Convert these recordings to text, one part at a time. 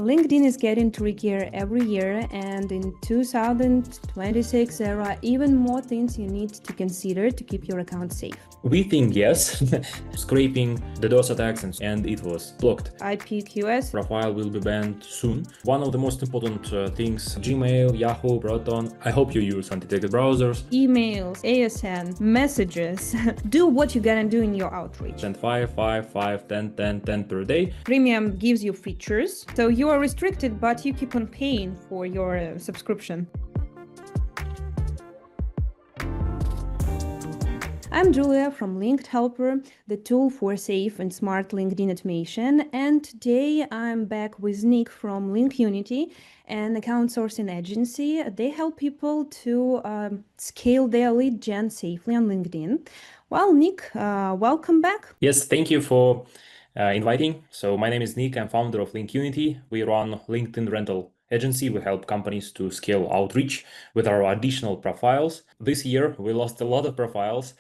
LinkedIn is getting trickier every year, and in 2026 era, even more things you need to consider to keep your account safe. We think yes, scraping, the DOS attacks, and it was blocked. IPQS Profile will be banned soon. One of the most important things, Gmail, Yahoo, Proton. I hope you use undetected browsers. Emails, ASN, messages. Do what you gotta do in your outreach. And 5, 5, 5, 10, 10, 10 per day. Premium gives you features, so you are restricted, but you keep on paying for your subscription. I'm Julia from Linked Helper, the tool for safe and smart LinkedIn automation, and today I'm back with Nick from Link Unity, an account sourcing agency. They help people to scale their lead gen safely on LinkedIn. Well, Nick, welcome back. Yes, thank you for inviting. So my name is Nick. I'm founder of Link Unity. We run LinkedIn rental agency. We help companies to scale outreach with our additional profiles. This year, we lost a lot of profiles.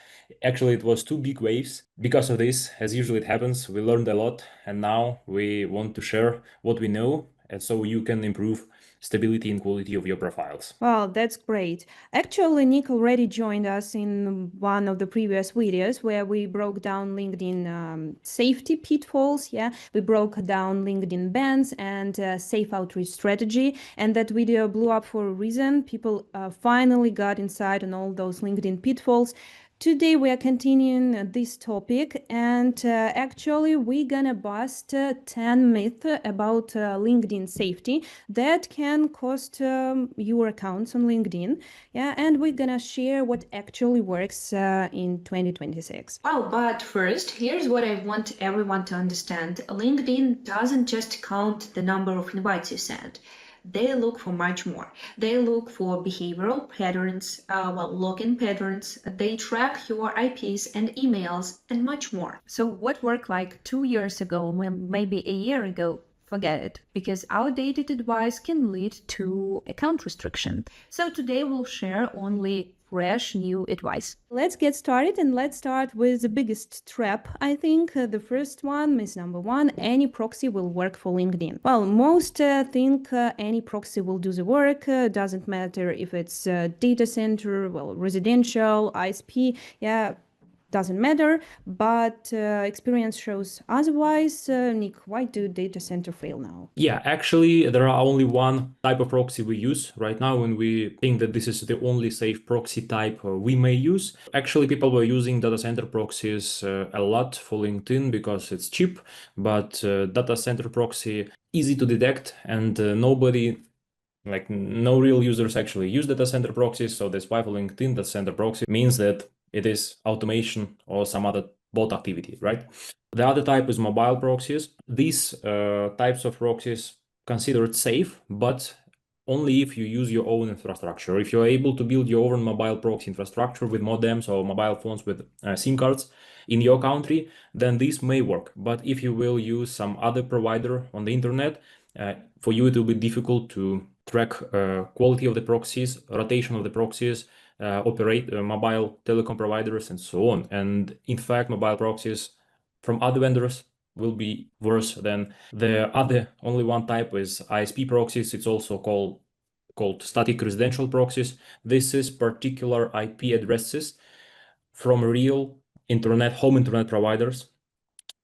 Actually, it was two big waves. Because of this, as usually it happens, we learned a lot, and now we want to share what we know, and so you can improve stability and quality of your profiles. Well, that's great. Actually, Nick already joined us in one of the previous videos where we broke down LinkedIn safety pitfalls. Yeah, we broke down LinkedIn bans and safe outreach strategy. And that video blew up for a reason. People finally got insight on all those LinkedIn pitfalls. Today we are continuing this topic, and actually we're gonna bust 10 myths about LinkedIn safety that can cost your accounts on LinkedIn. Yeah, and we're gonna share what actually works in 2026. Well, but first, here's what I want everyone to understand. LinkedIn doesn't just count the number of invites you send. They look for much more. They look for behavioral patterns, login patterns. They track your IPs and emails and much more. So what worked like 2 years ago, maybe a year ago, forget it, because outdated advice can lead to account restriction. So today we'll share only fresh new advice. Let's get started, and let's start with the biggest trap. I think the first one is number one: any proxy will work for LinkedIn. Well, most think any proxy will do the work. Doesn't matter if it's data center, residential, ISP. Yeah, doesn't matter, but experience shows otherwise. Nick, why do data center fail now? Yeah, actually, there are only one type of proxy we use right now, and we think that this is the only safe proxy type we may use. Actually, people were using data center proxies a lot for LinkedIn because it's cheap, but data center proxy easy to detect, and no real users actually use data center proxies. So that's why for LinkedIn, data center proxy means that it is automation or some other bot activity, right? The other type is mobile proxies. These types of proxies considered safe, but only if you use your own infrastructure. If you're able to build your own mobile proxy infrastructure with modems or mobile phones with SIM cards in your country, then this may work. But if you will use some other provider on the internet, for you it will be difficult to track quality of the proxies, rotation of the proxies, operate mobile telecom providers, and so on. And in fact, mobile proxies from other vendors will be worse than the other. Only one type is ISP proxies. It's also called static residential proxies. This is particular IP addresses from real home internet providers.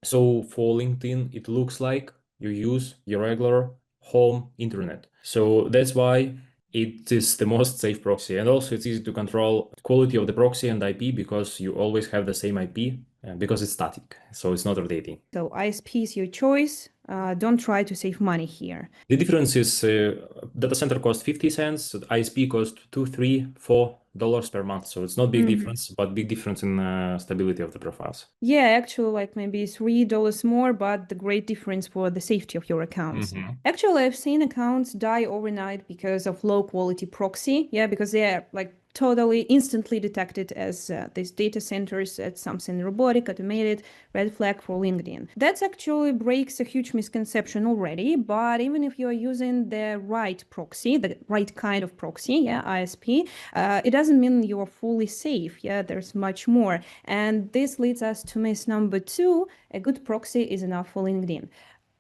So for LinkedIn, it looks like you use your regular home internet. So that's why it is the most safe proxy. And also it's easy to control quality of the proxy and IP because you always have the same IP because it's static. So it's not rotating. So ISP is your choice. Don't try to save money here. The difference is data center costs 50 cents, ISP costs $2, $3, $4 per month. So it's not big difference, but big difference in stability of the profiles. Yeah, actually, like maybe $3 more, but the great difference for the safety of your accounts. Actually, I've seen accounts die overnight because of low quality proxy. Yeah, because they are like totally instantly detected as these data centers as something robotic, automated, red flag for LinkedIn. That actually breaks a huge misconception already, but even if you are using the right proxy, the right kind of proxy, yeah, ISP, it doesn't mean you're fully safe. Yeah, there's much more. And this leads us to myth number two: a good proxy is enough for LinkedIn.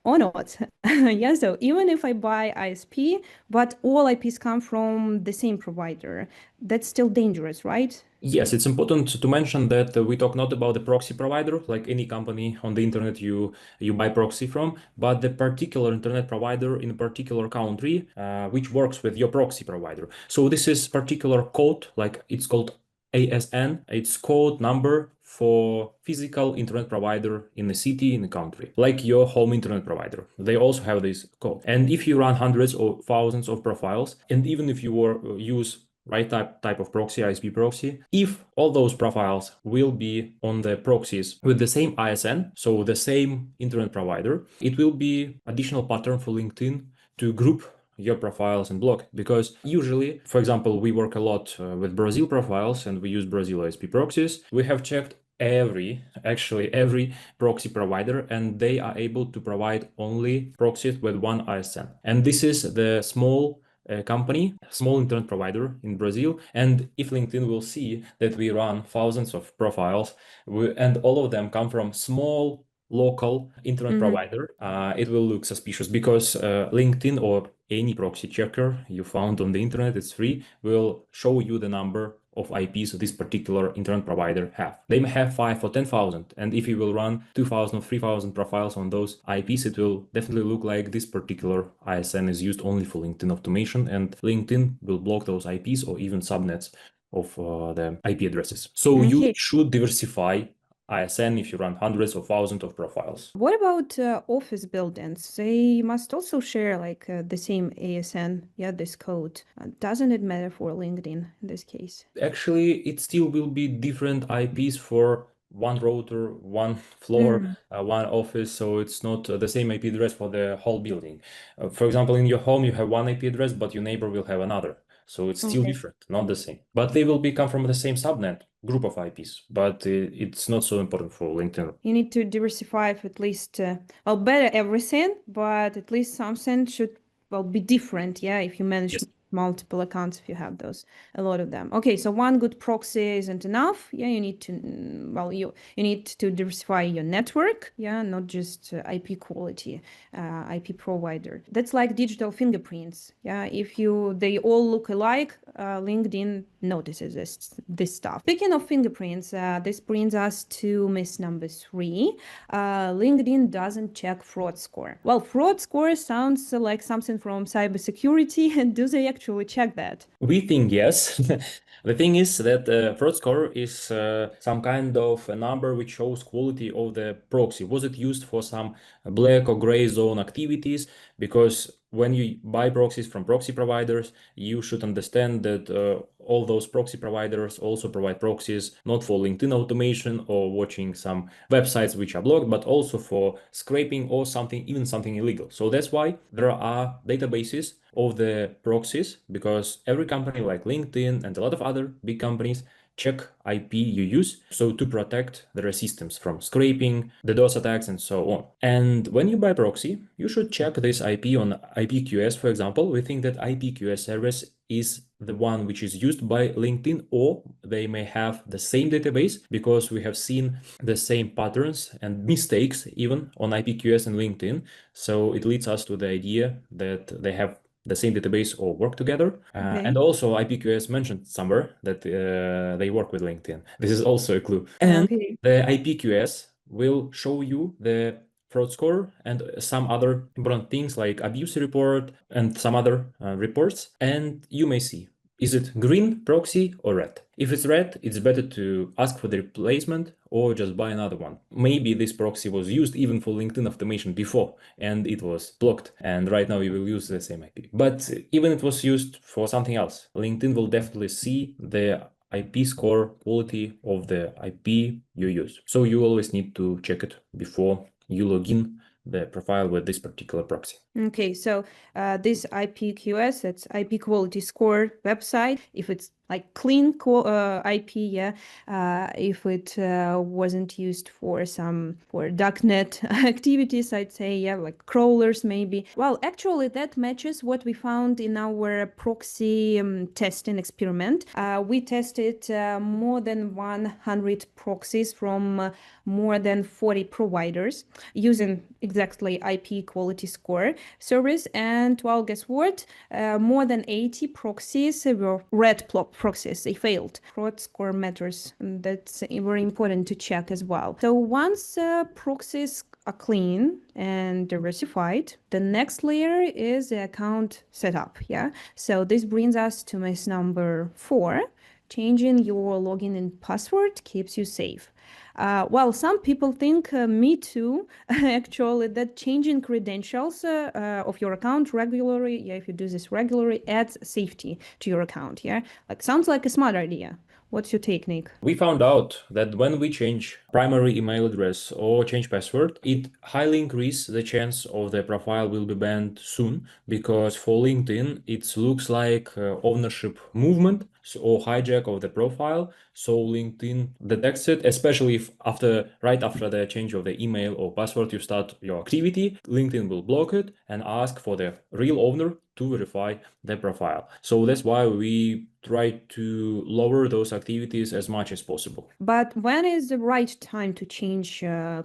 or not. Yeah, so even if I buy ISP, but all IPs come from the same provider, that's still dangerous, right? Yes, it's important to mention that we talk not about the proxy provider, like any company on the internet you buy proxy from, but the particular internet provider in a particular country, which works with your proxy provider. So this is particular code, like it's called ASN. It's code number for physical internet provider in the city, in the country, like your home internet provider. They also have this code. And if you run hundreds or thousands of profiles, and even if you use right type of proxy, ISP proxy, if all those profiles will be on the proxies with the same ISN, so the same internet provider, it will be additional pattern for LinkedIn to group your profiles and block, because usually, for example, we work a lot with Brazil profiles and we use Brazil ISP proxies. We have checked actually every proxy provider, and they are able to provide only proxies with one ISN. And this is the small company, small internet provider in Brazil. And if LinkedIn will see that we run thousands of profiles and all of them come from small local internet provider, it will look suspicious, because LinkedIn or any proxy checker you found on the internet, it's free, will show you the number of IPs this particular internet provider have. They may have 5 or 10,000, and if you will run 2,000 or 3,000 profiles on those IPs, it will definitely look like this particular ISN is used only for LinkedIn automation, and LinkedIn will block those IPs or even subnets of the IP addresses. So you should diversify ISN if you run hundreds or thousands of profiles. What about office buildings? They must also share like the same ASN, yeah, this code. Doesn't it matter for LinkedIn in this case? Actually, it still will be different IPs for one router, one floor, one office, so it's not the same IP address for the whole building. For example, in your home, you have one IP address, but your neighbor will have another. So it's still different, not the same. But they will come from the same subnet group of IPs, but it's not so important for LinkedIn. You need to diversify at least, well, better everything, but at least something should, well, be different, yeah, if you manage Yes. multiple accounts, if you have those, a lot of them. Okay, so one good proxy isn't enough. Yeah, you need to, well, you need to diversify your network, yeah, not just IP quality, IP provider. That's like digital fingerprints. Yeah, if they all look alike, LinkedIn notices this stuff. Speaking of fingerprints, this brings us to myth number 3. LinkedIn doesn't check fraud score. Well, fraud score sounds like something from cybersecurity, and do they actually check that? We think yes. The thing is that fraud score is some kind of a number which shows quality of the proxy. Was it used for some black or gray zone activities? Because when you buy proxies from proxy providers, you should understand that all those proxy providers also provide proxies not for LinkedIn automation or watching some websites which are blocked, but also for scraping or something, even something illegal. So that's why there are databases of the proxies, because every company like LinkedIn and a lot of other big companies check IP you use, so to protect their systems from scraping, DDoS attacks, and so on. And when you buy proxy, you should check this IP on IPQS, for example. We think that IPQS service is the one which is used by LinkedIn, or they may have the same database, because we have seen the same patterns and mistakes even on IPQS and LinkedIn. So it leads us to the idea that they have the same database or work together. And also IPQS mentioned somewhere that they work with LinkedIn. This is also a clue. And the IPQS will show you the fraud score and some other important things like abuse report and some other reports. And you may see, is it green proxy or red? If it's red, it's better to ask for the replacement or just buy another one. Maybe this proxy was used even for LinkedIn automation before and it was blocked, and right now you will use the same IP. But even it was used for something else, LinkedIn will definitely see the IP score quality of the IP you use. So you always need to check it before you log in the profile with this particular proxy. Okay, so this IPQS, that's IP quality score website, if it's like clean IP, yeah, if it wasn't used for darknet activities, I'd say, yeah, like crawlers maybe. Well, actually, that matches what we found in our proxy testing experiment. We tested more than 100 proxies from more than 40 providers using exactly IP quality score service. And well, guess what? More than 80 proxies were red proxies. They failed. Fraud score matters. And that's very important to check as well. So once proxies are clean and diversified, the next layer is the account setup. Yeah. So this brings us to myth number 4. Changing your login and password keeps you safe. Well, some people think, me too, actually, that changing credentials of your account regularly, yeah, if you do this regularly, adds safety to your account, yeah? Like, sounds like a smart idea. What's your take, Nick? We found out that when we change primary email address or change password, it highly increases the chance of the profile will be banned soon, because for LinkedIn, it looks like ownership movement or hijack of the profile. So LinkedIn detects it, especially if right after the change of the email or password, you start your activity, LinkedIn will block it and ask for the real owner to verify the profile. So that's why we try to lower those activities as much as possible. But when is the right time to change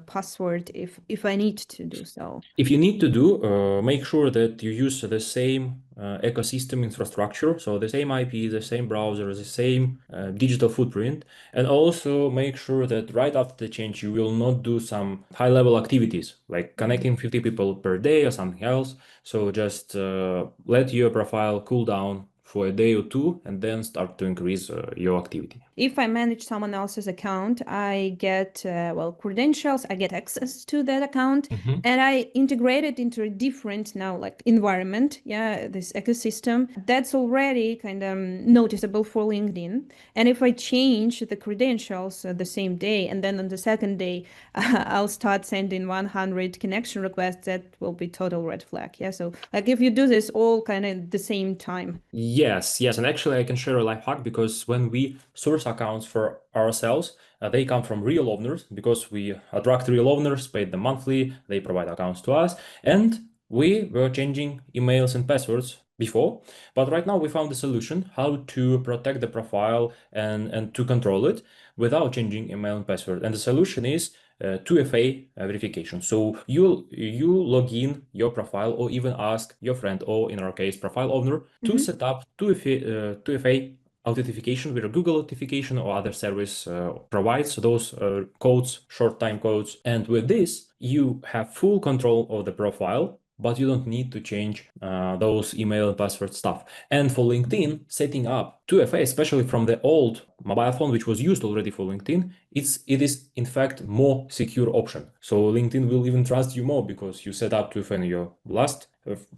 password if I need to do so? If you need to make sure that you use the same ecosystem infrastructure, so the same IP, the same browser, the same digital footprint, and also make sure that right after the change, you will not do some high-level activities like connecting 50 people per day or something else. So just let your profile cool down for a day or two and then start to increase your activity. If I manage someone else's account, I get, well, credentials, I get access to that account, and I integrate it into a different now, like, environment, yeah, this ecosystem. That's already kind of noticeable for LinkedIn. And if I change the credentials the same day, and then on the second day, I'll start sending 100 connection requests, that will be total red flag, yeah? So, like, if you do this all kind of the same time. Yes, and actually I can share a life hack, because when we source accounts for ourselves, they come from real owners, because we attract real owners, pay them monthly, they provide accounts to us, and we were changing emails and passwords before, but right now we found a solution how to protect the profile and to control it without changing email and password. And the solution is 2FA verification. So you log in your profile, or even ask your friend, or in our case, profile owner, to set up 2FA authentication with a Google authentication or other service provides those codes, short time codes. And with this, you have full control of the profile, but you don't need to change those email and password stuff. And for LinkedIn, setting up 2FA, especially from the old mobile phone, which was used already for LinkedIn, it is in fact more secure option. So LinkedIn will even trust you more, because you set up 2FA on your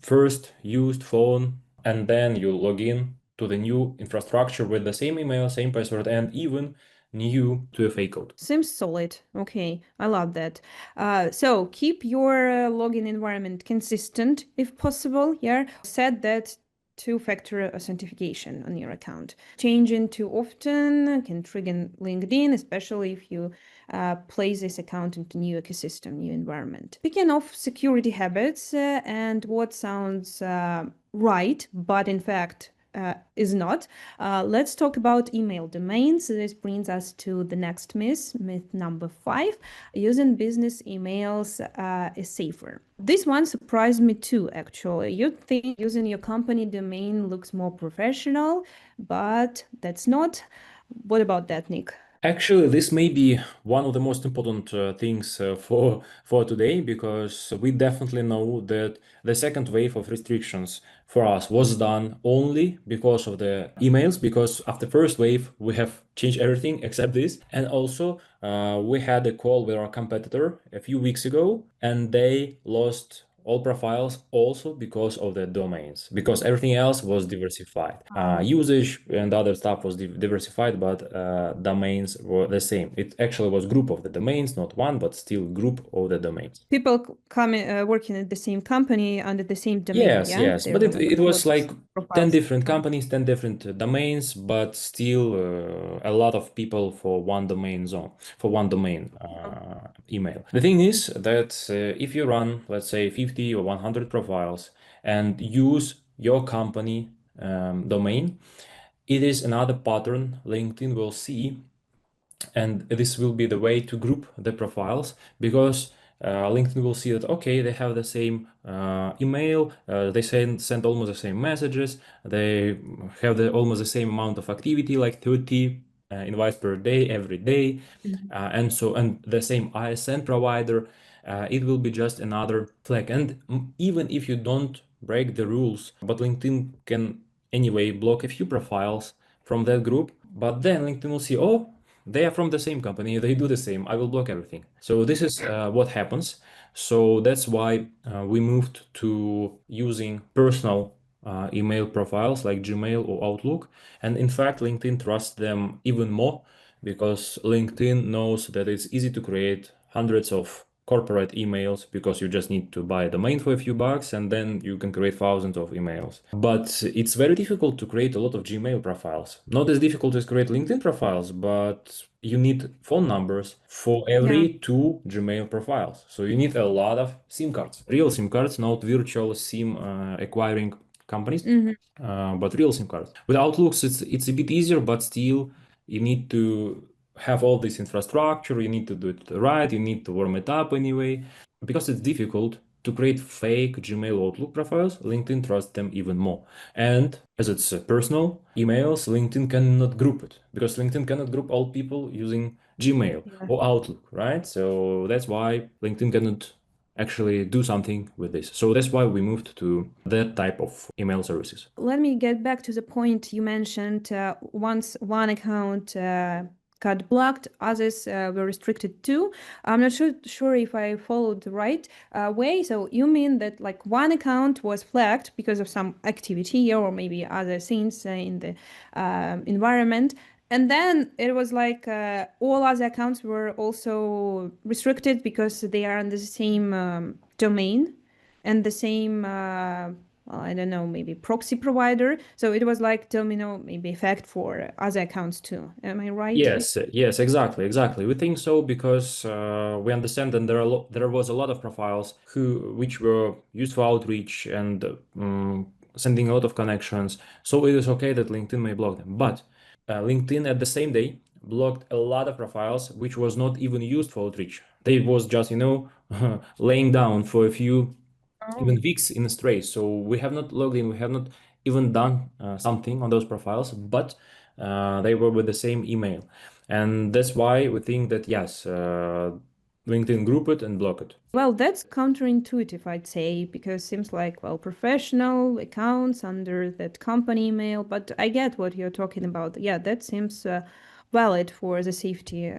first used phone, and then you log in to the new infrastructure with the same email, same password, and even new 2FA code. Seems solid. Okay, I love that. So keep your login environment consistent if possible. Yeah, set that two-factor authentication on your account. Changing too often can trigger LinkedIn, especially if you place this account into new ecosystem, new environment. Speaking of security habits and what sounds right, but in fact is not. Let's talk about email domains. This brings us to the next myth number 5. Using business emails is safer. This one surprised me too, actually. You'd think using your company domain looks more professional, but that's not. What about that, Nick? Actually, this may be one of the most important things for today, because we definitely know that the second wave of restrictions for us was done only because of the emails, because after first wave we have changed everything except this. And also we had a call with our competitor a few weeks ago, and they lost all profiles also because of the domains, because everything else was diversified. Oh. Usage and other stuff was diversified, but domains were the same. It actually was group of the domains, not one, but still group of the domains. People coming working at the same company under the same domain, Yes, yeah? yes, There but were it, like it was lots of like 10 profiles. different companies, 10 different domains, but still a lot of people for one domain zone, for one domain email. The thing is that if you run, let's say, 50 or 100 profiles and use your company domain, it is another pattern LinkedIn will see, and this will be the way to group the profiles, because LinkedIn will see that, okay, they have the same email, they send almost the same messages, they have almost the same amount of activity, like 30 invites per day, every day, Mhm. and the same ISN provider. It will be just another flag. And even if you don't break the rules, but LinkedIn can anyway block a few profiles from that group, but then LinkedIn will see, oh, they are from the same company, they do the same, I will block everything. So this is what happens. So that's why we moved to using personal email profiles like Gmail or Outlook. And in fact, LinkedIn trusts them even more, because LinkedIn knows that it's easy to create hundreds of corporate emails, because you just need to buy a domain for a few bucks and then you can create thousands of emails. But it's very difficult to create a lot of Gmail profiles. Not as difficult as create LinkedIn profiles, but you need phone numbers for Yeah. every two Gmail profiles. So you need a lot of SIM cards, real SIM cards, not virtual SIM acquiring companies, Mhm. but real SIM cards. With Outlooks, it's a bit easier, but still you need to have all this infrastructure, you need to do it right, you need to warm it up anyway. Because it's difficult to create fake Gmail Outlook profiles, LinkedIn trusts them even more. And as it's personal emails, LinkedIn cannot group it, because LinkedIn cannot group all people using Gmail Yeah. or Outlook, right? So that's why LinkedIn cannot actually do something with this. So that's why we moved to that type of email services. Let me get back to the point you mentioned. Once one account got blocked, others were restricted too. I'm not sure if I followed the right way. So you mean that like one account was flagged because of some activity or maybe other things in the environment, and then it was like all other accounts were also restricted because they are on the same domain and the same well, I don't know, maybe proxy provider. So it was like domino maybe effect for other accounts too. Am I right? Yes, yes, exactly, exactly. We think so because we understand that there was a lot of profiles which were used for outreach and sending a lot of connections. So it is okay that LinkedIn may block them. But LinkedIn at the same day blocked a lot of profiles which was not even used for outreach. They was just, laying down for a few Oh. even weeks in a stray. So we have not logged in, we have not even done something on those profiles, but they were with the same email. And that's why we think that yes, LinkedIn group it and block it. Well, that's counterintuitive, I'd say, because seems like, well, professional accounts under that company email, but I get what you're talking about. Yeah, that seems valid for the safety,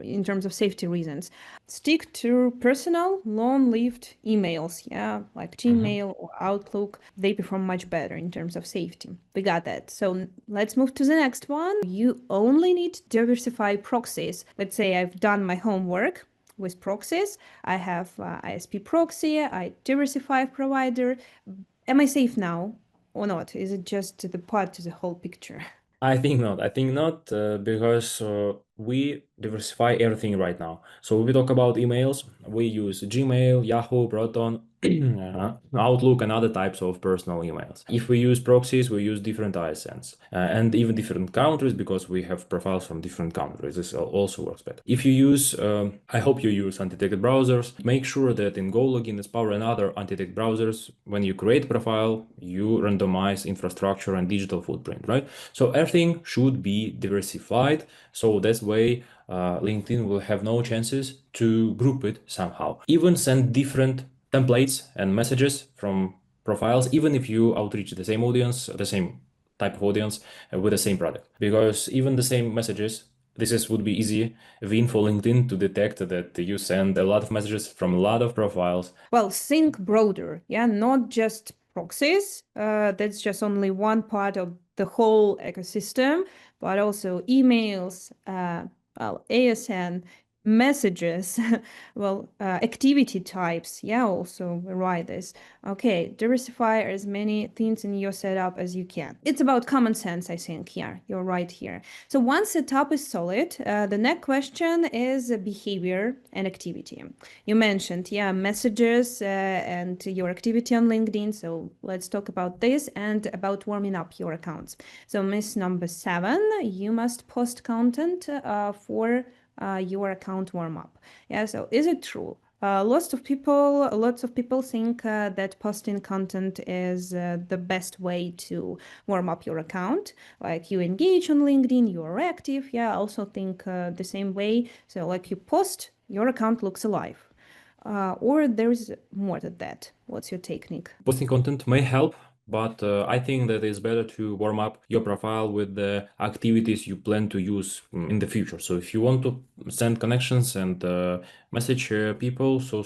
in terms of safety reasons. Stick to personal, long-lived emails, yeah, like Mhm. Gmail or Outlook. They perform much better in terms of safety. We got that. So let's move to the next one. You only need to diversify proxies. Let's say I've done my homework with proxies. I have ISP proxy, I diversify provider. Am I safe now or not? Is it just the part to the whole picture? I think not. I think not because we diversify everything right now. So we talk about emails. We use Gmail, Yahoo, Proton, Outlook, and other types of personal emails. If we use proxies, we use different ISNs and even different countries, because we have profiles from different countries. This also works better. If you use, I hope you use anti-detect browsers. Make sure that in GoLogin, Aspower, and other anti-detect browsers, when you create a profile, you randomize infrastructure and digital footprint, right? So everything should be diversified. So that's way LinkedIn will have no chances to group it somehow. Even send different templates and messages from profiles, even if you outreach the same audience, the same type of audience with the same product. Because even the same messages would be easy win for LinkedIn to detect that you send a lot of messages from a lot of profiles. Well, think broader, yeah, not just proxies. That's just only one part of the whole ecosystem, but also emails, well, ASN, messages, well, activity types. Yeah, also write this. Okay, diversify as many things in your setup as you can. It's about common sense, I think. Yeah, you're right here. So once setup is solid, the next question is behavior and activity. You mentioned, yeah, messages and your activity on LinkedIn. So let's talk about this and about warming up your accounts. So myth number 7, you must post content for your account warm up. Yeah, so is it true? Lots of people think that posting content is the best way to warm up your account. Like you engage on LinkedIn, you are active. Yeah, I also think the same way. So like you post, your account looks alive. Or there's more to that. What's your technique? Posting content may help, but I think that it's better to warm up your profile with the activities you plan to use in the future. So if you want to send connections and message people, so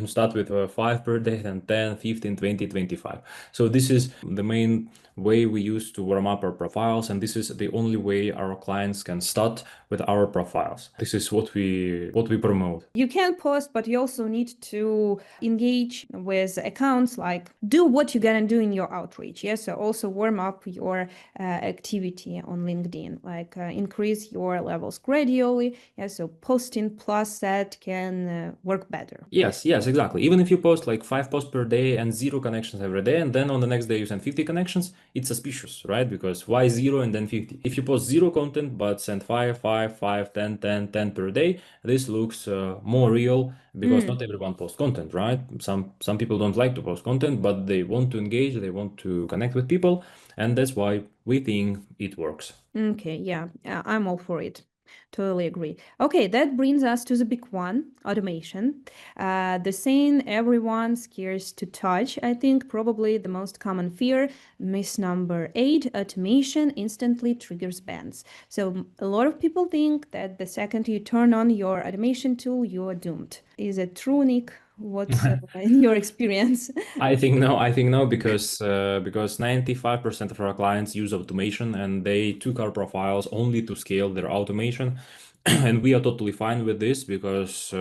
start with 5 per day, then 10, 15, 20, 25. So this is the main way we use to warm up our profiles, and this is the only way our clients can start with our profiles. This is what we promote. You can post, but you also need to engage with accounts, like do what you're gonna do in your outreach. Yes, so also warm up your activity on LinkedIn, like increase your levels gradually. Yeah, so posting plus that can work better. Yes, exactly. Even if you post like 5 posts per day and 0 connections every day, and then on the next day you send 50 connections, it's suspicious, right? Because why 0 and then 50? If you post 0 content but send 5, 5, 5, 10, 10, 10 per day, this looks more real because not everyone posts content, right? Some people don't like to post content, but they want to engage, they want to connect with people, and that's why we think it works. Okay, yeah, I'm all for it. Totally agree. Okay, that brings us to the big one, automation. The saying everyone scares to touch, I think probably the most common fear, myth number 8, automation instantly triggers bans. So a lot of people think that the second you turn on your automation tool, you are doomed. Is it true, Nick? What's in your experience? I think no, because 95% of our clients use automation and they took our profiles only to scale their automation. And we are totally fine with this because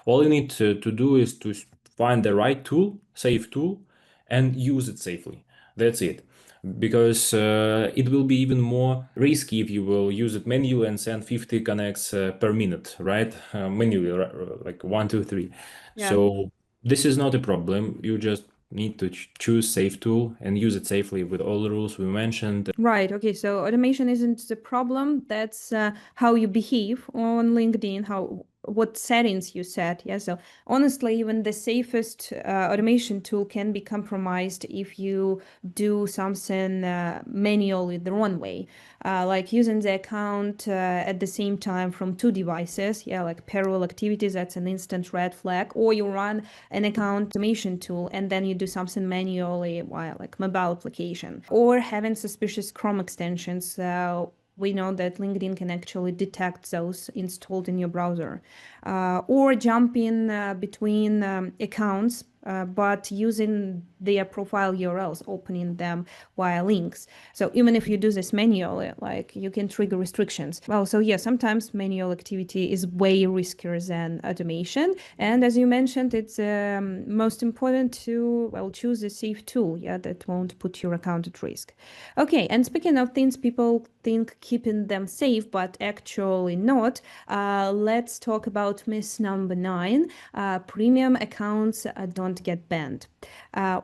all you need to do is to find the right tool, safe tool, and use it safely. That's it. Because it will be even more risky if you will use it manually and send 50 connects per minute, right? Manually, like 1, 2, 3. Yeah. So this is not a problem. You just need to choose safe tool and use it safely with all the rules we mentioned. Right. Okay. So automation isn't the problem. That's how you behave on LinkedIn, what settings you set. Yeah. So honestly, even the safest automation tool can be compromised if you do something manually the wrong way, like using the account at the same time from 2 devices. Yeah, like parallel activities. That's an instant red flag. Or you run an account automation tool and then you do something manually while like mobile application, or having suspicious Chrome extensions. We know that LinkedIn can actually detect those installed in your browser, or jumping between accounts, but using their profile URLs, opening them via links. So even if you do this manually, like you can trigger restrictions. Well, so yeah, sometimes manual activity is way riskier than automation. And as you mentioned, it's most important to, well, choose a safe tool, yeah, that won't put your account at risk. Okay, and speaking of things people think keeping them safe, but actually not, let's talk about myth number 9. Premium accounts don't get banned.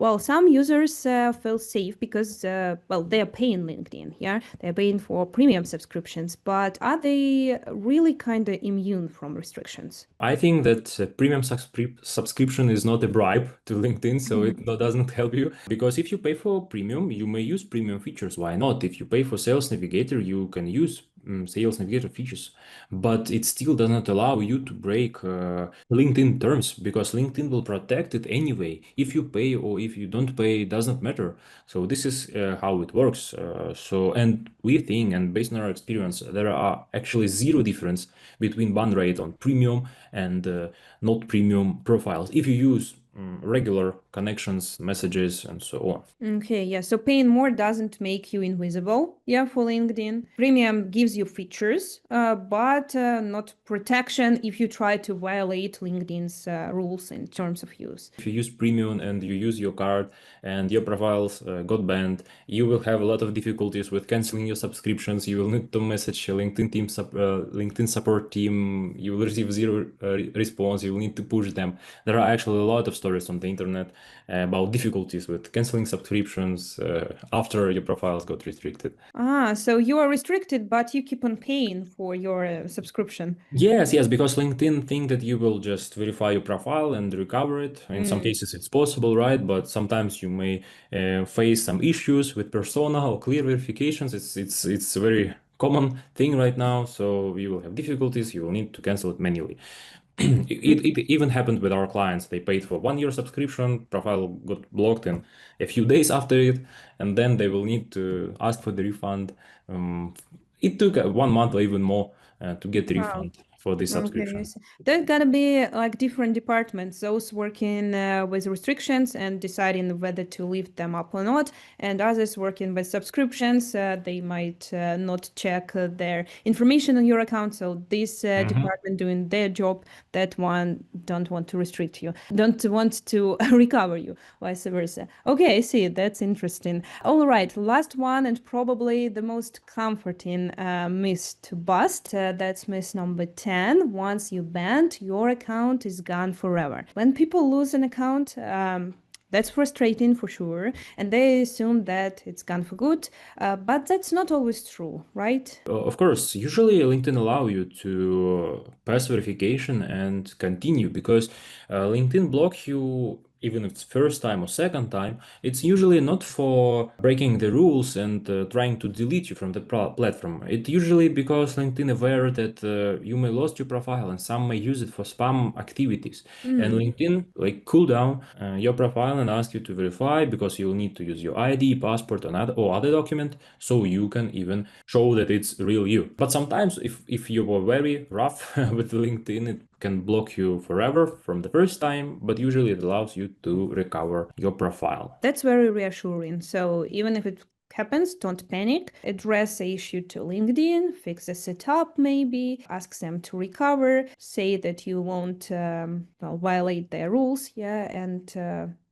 Well, some users feel safe because, well, they're paying LinkedIn, yeah? They're paying for premium subscriptions, but are they really kind of immune from restrictions? I think that premium subscription is not a bribe to LinkedIn, so it doesn't help you. Because if you pay for premium, you may use premium features. Why not? If you pay for Sales Navigator, you can use sales navigator features, but it still does not allow you to break LinkedIn terms, because LinkedIn will protect it anyway. If you pay or if you don't pay, it doesn't matter. So this is how it works. And we think, and based on our experience, there are actually zero difference between ban rate on premium and not premium profiles if you use regular connections, messages, and so on. Okay, yeah. So paying more doesn't make you invisible, yeah, for LinkedIn. Premium gives you features, but not protection if you try to violate LinkedIn's rules in terms of use. If you use premium and you use your card and your profiles got banned, you will have a lot of difficulties with canceling your subscriptions. You will need to message a LinkedIn support team. You will receive zero response. You will need to push them. There are actually a lot of stories on the internet about difficulties with canceling subscriptions after your profiles got restricted. Ah, so you are restricted, but you keep on paying for your subscription. Yes, because LinkedIn think that you will just verify your profile and recover it. In some cases, it's possible, right? But sometimes you may face some issues with persona or clear verifications. It's a very common thing right now. So you will have difficulties. You will need to cancel it manually. It even happened with our clients. They paid for 1 year subscription, profile got blocked in a few days after it, and then they will need to ask for the refund. It took 1 month or even more to get the Wow. refund for this Okay, subscription. yes. There's gotta be like different departments, those working with restrictions and deciding whether to lift them up or not, and others working with subscriptions. They might not check their information on your account. So this department doing their job, that one don't want to restrict you, don't want to recover you, vice versa. Okay, I see. That's interesting. All right, last one and probably the most comforting myth to bust. That's myth number 10. Once you banned, your account is gone forever. When people lose an account, that's frustrating for sure, and they assume that it's gone for good, but that's not always true, right? Of course, usually LinkedIn allow you to pass verification and continue, because LinkedIn block you even if it's first time or second time. It's usually not for breaking the rules and trying to delete you from the platform. It usually because LinkedIn aware that you may lost your profile and some may use it for spam activities. And LinkedIn like cool down your profile and ask you to verify, because you'll need to use your ID, passport, or other document, so you can even show that it's real you. But sometimes if you were very rough with LinkedIn, it can block you forever from the first time, but usually it allows you to recover your profile. That's very reassuring. So even if it happens, don't panic. Address the issue to LinkedIn, fix the setup maybe, ask them to recover, say that you won't violate their rules, yeah, and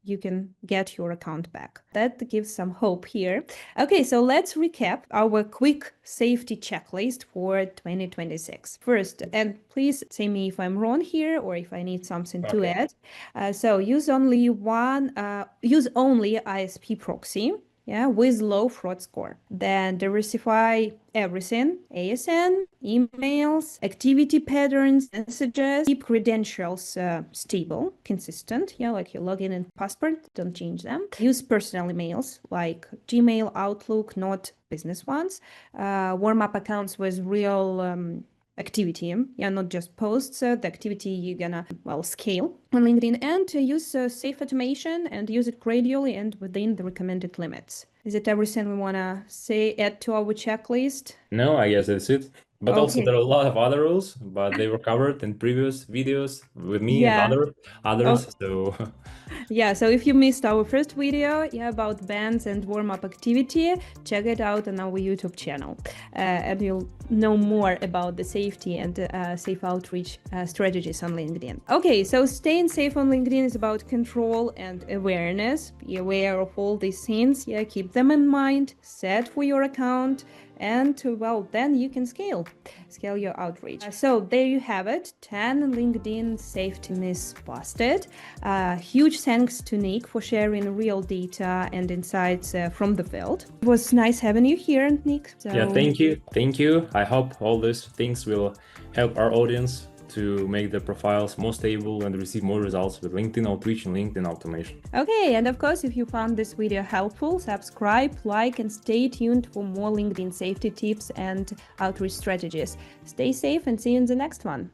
you can get your account back. That gives some hope here. Okay, so let's recap our quick safety checklist for 2026. First, and please say me if I'm wrong here or if I need something to add. So use only ISP proxy, yeah, with low fraud score. Then diversify everything: ASN, emails, activity patterns, messages. Keep credentials stable, consistent, yeah, like your login and password, don't change them. Use personal emails like Gmail, Outlook, not business ones. Warm up accounts with real activity, yeah, not just posts. The activity you're gonna scale on LinkedIn, and use safe automation and use it gradually and within the recommended limits. Is it everything we wanna say add to our checklist? No, I guess that's it. But also there are a lot of other rules, but they were covered in previous videos with me and Yeah. others. So Yeah, so if you missed our first video, yeah, about bands and warm-up activity, check it out on our YouTube channel, and you'll know more about the safety and safe outreach strategies on LinkedIn. Okay, so staying safe on LinkedIn is about control and awareness. Be aware of all these things, yeah, keep them in mind, set for your account, and then you can scale your outreach. So there you have it, 10 LinkedIn safety myths busted. Huge thanks to Nick for sharing real data and insights from the field. It was nice having you here, Nick. yeah, thank you. I hope all these things will help our audience to make their profiles more stable and receive more results with LinkedIn outreach and LinkedIn automation. Okay, and of course, if you found this video helpful, subscribe, like, and stay tuned for more LinkedIn safety tips and outreach strategies. Stay safe and see you in the next one.